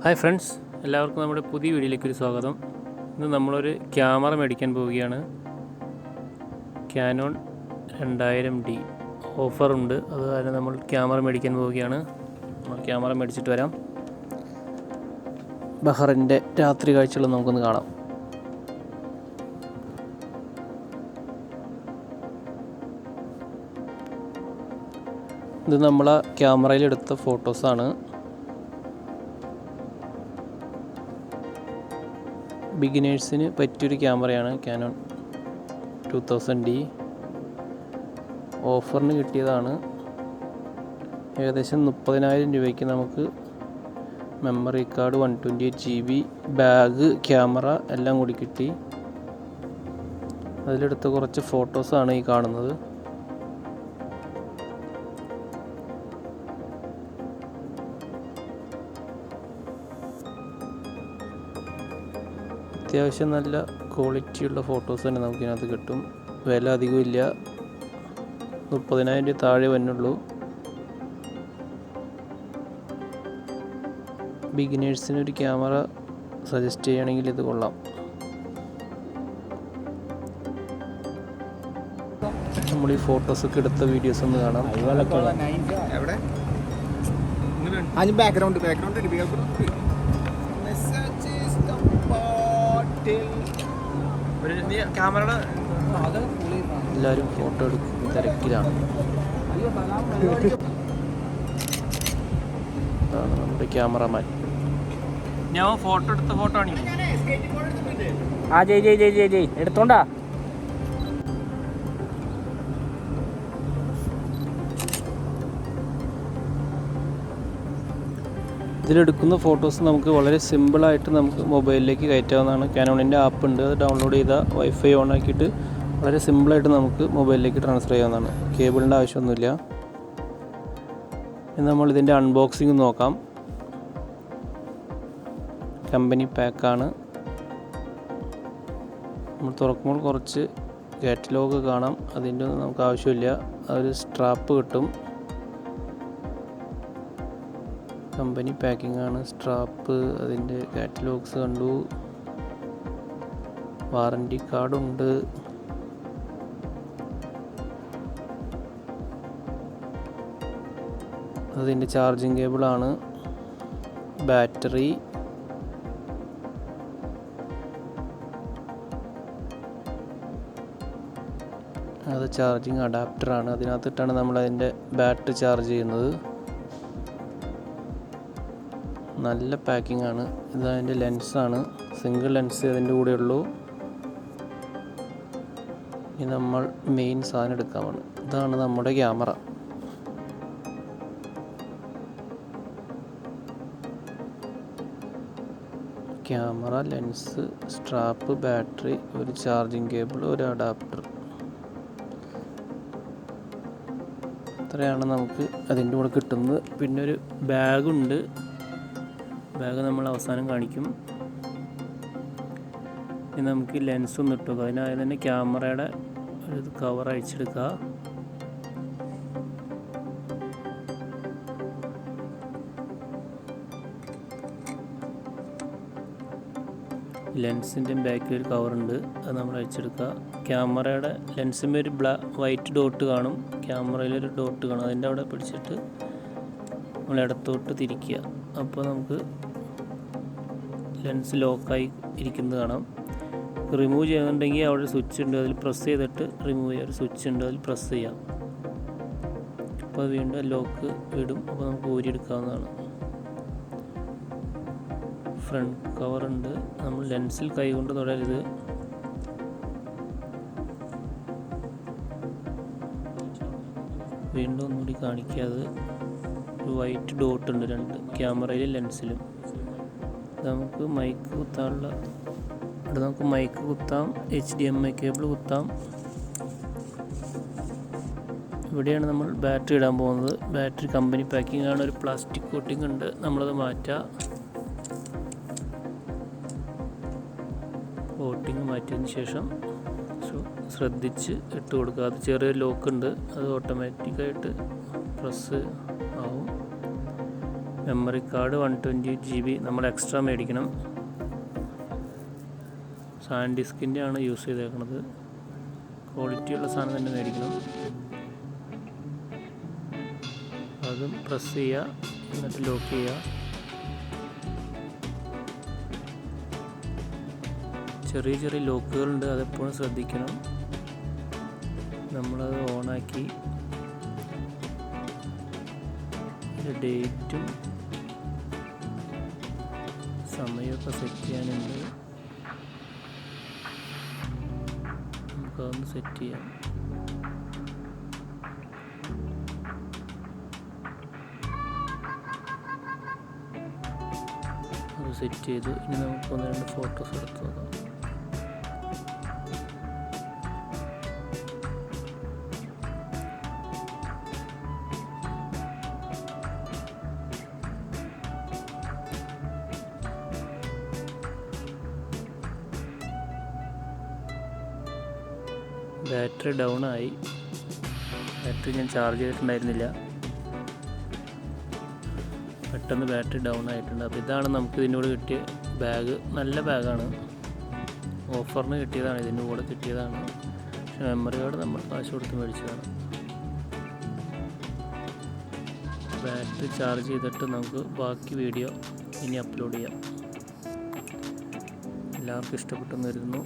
Hi friends, എല്ലാവർക്കും നമ്മുടെ പുതിയ വീഡിയോയിലേക്ക് സ്വാഗതം. ഇന്ന് നമ്മളൊരു ക്യാമറ മേടിക്കാൻ പോവുകയാണ്. Canon 2000D ഓഫറുണ്ട്, അത് കാരണം നമ്മൾ ക്യാമറ മേടിക്കാൻ പോവുകയാണ്. നമ്മൾ ക്യാമറ മേടിച്ചിട്ട് വരാം. ബഹറിൻ്റെ രാത്രി കാഴ്ചകൾ നമുക്കൊന്ന് കാണാം. ഇത് നമ്മളെ ക്യാമറയിലെടുത്ത ഫോട്ടോസാണ്. ബിഗിനേഴ്സിന് പറ്റിയൊരു ക്യാമറയാണ് Canon2000D. ഓഫറിന് കിട്ടിയതാണ്. ഏകദേശം 30,000 രൂപയ്ക്ക് നമുക്ക് memory card, 128 GB, bag, camera എല്ലാം കൂടി കിട്ടി. അതിലെടുത്ത കുറച്ച് ഫോട്ടോസാണ് ഈ കാണുന്നത്. അത്യാവശ്യം നല്ല ക്വാളിറ്റിയുള്ള ഫോട്ടോസ് തന്നെ നമുക്കിതിനകത്ത് കിട്ടും. വില അധികമില്ല, 30,000 രൂപ താഴെ വന്നുള്ളൂ. ബിഗിനേഴ്സിനൊരു ക്യാമറ സജസ്റ്റ് ചെയ്യുകയാണെങ്കിൽ ഇത് കൊള്ളാം. നമ്മൾ ഈ ഫോട്ടോസൊക്കെ എടുത്ത വീഡിയോസ് ഒന്ന് കാണാം. എല്ലാവരും ഫോട്ടോ എടുക്കുന്ന തിരക്കിലാണ്. ഇതാണ് നമ്മുടെ ക്യാമറമാൻ. ഞാൻ ഫോട്ടോ എടുത്ത ഫോട്ടോ ആണ്. എടുത്തോണ്ടാ ഇതിലെടുക്കുന്ന ഫോട്ടോസ് നമുക്ക് വളരെ സിമ്പിളായിട്ട് നമുക്ക് മൊബൈലിലേക്ക് കയറ്റാവുന്നതാണ്. കാനോണിൻ്റെ ആപ്പ് ഉണ്ട്, അത് ഡൗൺലോഡ് ചെയ്താൽ വൈഫൈ ഓൺ ആക്കിയിട്ട് വളരെ സിമ്പിളായിട്ട് നമുക്ക് മൊബൈലിലേക്ക് ട്രാൻസ്ഫർ ചെയ്യാവുന്നതാണ്. കേബിളിൻ്റെ ആവശ്യമൊന്നുമില്ല. ഇനി നമ്മൾ ഇതിൻ്റെ അൺബോക്സിങ് നോക്കാം. കമ്പനി പാക്കാണ്. നമ്മൾ തുറക്കുമ്പോൾ കുറച്ച് കാറ്റലോഗ് കാണാം, അതിൻ്റെ ഒന്നും നമുക്ക് ആവശ്യമില്ല. അതൊരു സ്ട്രാപ്പ് കിട്ടും. കമ്പനി പാക്കിംഗ് ആണ്, സ്ട്രാപ്പ്, അതിൻ്റെ കാറ്റലോഗ്സ് കണ്ടു, വാറൻറ്റി കാർഡുണ്ട്. അതിൻ്റെ ചാർജിങ് കേബിളാണ്, ബാറ്ററി, അത് ചാർജിങ് അഡാപ്റ്ററാണ്. അതിനകത്തിട്ടാണ് നമ്മളതിൻ്റെ ബാറ്ററി ചാർജ് ചെയ്യുന്നത്. നല്ല പാക്കിംഗ് ആണ്. ഇതതിൻ്റെ ലെൻസാണ്, സിംഗിൾ ലെൻസ് അതിൻ്റെ കൂടെ ഉള്ളൂ. ഇനി നമ്മൾ മെയിൻ സാധനം എടുക്കാമാണ്. ഇതാണ് നമ്മുടെ camera. Camera, lens, strap, battery, ഒരു ചാർജിങ് കേബിൾ, ഒരു അഡാപ്റ്റർ. ഇത്രയാണ് നമുക്ക് അതിൻ്റെ കൂടെ കിട്ടുന്നത്. പിന്നെ ഒരു ബാഗുണ്ട്. ബാഗ് നമ്മൾ അവസാനം കാണിക്കും. ഇനി നമുക്ക് ലെൻസ് ഒന്ന് ഇട്ടു. അതിനാദ്യം തന്നെ ക്യാമറയുടെ ഒരു കവർ അഴിച്ചെടുക്കുക. ലെൻസിൻ്റെ ബാക്കിൽ ഒരു കവറുണ്ട്, അത് നമ്മൾ അഴിച്ചെടുക്കുക. ക്യാമറയുടെ ലെൻസിൻ്റെ ഒരു വൈറ്റ് ഡോട്ട് കാണും, ക്യാമറയിലൊരു ഡോട്ട് കാണും. അതിൻ്റെ അവിടെ പിടിച്ചിട്ട് നമ്മൾ ഇടത്തോട്ട് തിരിക്കുക. അപ്പോൾ നമുക്ക് ലെൻസ് ലോക്കായി ഇരിക്കുന്നത് കാണാം. റിമൂവ് ചെയ്യുന്നുണ്ടെങ്കിൽ അവിടെ ഒരു സ്വിച്ച് ഉണ്ട്, അതിൽ പ്രസ് ചെയ്തിട്ട് റിമൂവ് ചെയ്യുക. ഒരു സ്വിച്ച് ഉണ്ട്, അതിൽ പ്രസ് ചെയ്യാം. അപ്പോൾ അത് വീണ്ടും ലോക്ക് ഇടും. അപ്പോൾ നമുക്ക് ഊരിയെടുക്കാവുന്നതാണ്. ഫ്രണ്ട് കവറുണ്ട്. നമ്മൾ ലെൻസിൽ കൈകൊണ്ട് തൊടരുത്. വീണ്ടും ഒന്നുകൂടി കാണിക്കാതെ ഒരു വൈറ്റ് ഡോട്ട് ഉണ്ട് രണ്ട് ക്യാമറയിലും ലെൻസിലും. നമുക്ക് മൈക്ക് കുത്താനുള്ള, ഇവിടെ നമുക്ക് മൈക്ക് കുത്താം, HDMI കേബിൾ കുത്താം. ഇവിടെയാണ് നമ്മൾ ബാറ്ററി ഇടാൻ പോകുന്നത്. ബാറ്ററി കമ്പനി പാക്കിംഗ് ആണ്, ഒരു പ്ലാസ്റ്റിക് കോട്ടിംഗ് ഉണ്ട്, നമ്മളത് മാറ്റാം. കോട്ടിങ് മാറ്റിയതിന് ശേഷം ശ്രദ്ധിച്ച് ഇട്ട് കൊടുക്കുക. അത് ചെറിയൊരു ലോക്ക് ഉണ്ട്, അത് ഓട്ടോമാറ്റിക്കായിട്ട് പ്രസ് ആവും. മെമ്മറി കാർഡ് 128 GB നമ്മൾ എക്സ്ട്രാ മേടിക്കണം. സാൻ ഡിസ്കിൻ്റെ ആണ് യൂസ് ചെയ്തേക്കുന്നത്. ക്വാളിറ്റിയുള്ള സാധനം തന്നെ മേടിക്കണം. അതും പ്രസ് ചെയ്യുക, എന്നിട്ട് ലോക്ക് ചെയ്യുക. ചെറിയ ചെറിയ ലോക്കുകളുണ്ട്, അതെപ്പോഴും ശ്രദ്ധിക്കണം. നമ്മളത് ഓണാക്കി ഡേറ്റും സമയമൊക്കെ സെറ്റ് ചെയ്യാനുണ്ട്. നമുക്കതൊന്ന് സെറ്റ് ചെയ്യാം. അത് സെറ്റ് ചെയ്തു. ഇനി നമുക്ക് 1-2 ഫോട്ടോസ് എടുത്ത് നോക്കാം. ബാറ്ററി ഡൗൺ ആയി. ബാറ്ററി ഞാൻ ചാർജ് ചെയ്തിട്ടുണ്ടായിരുന്നില്ല. പെട്ടെന്ന് ബാറ്ററി ഡൗൺ ആയിട്ടുണ്ട്. അപ്പോൾ ഇതാണ് നമുക്ക് ഇതിനോട് കിട്ടിയ ബാഗ്. നല്ല ബാഗാണ്, ഓഫറിന് കിട്ടിയതാണ്, ഇതിൻ്റെ കൂടെ കിട്ടിയതാണ്. പക്ഷെ മെമ്മറി കാർഡ് നമ്മൾ കാശ് കൊടുത്ത് മേടിച്ചതാണ്. ബാറ്ററി ചാർജ് ചെയ്തിട്ട് നമുക്ക് ബാക്കി വീഡിയോ ഇനി അപ്ലോഡ് ചെയ്യാം. എല്ലാവർക്കും ഇഷ്ടപ്പെട്ടെന്ന് വരുന്നു.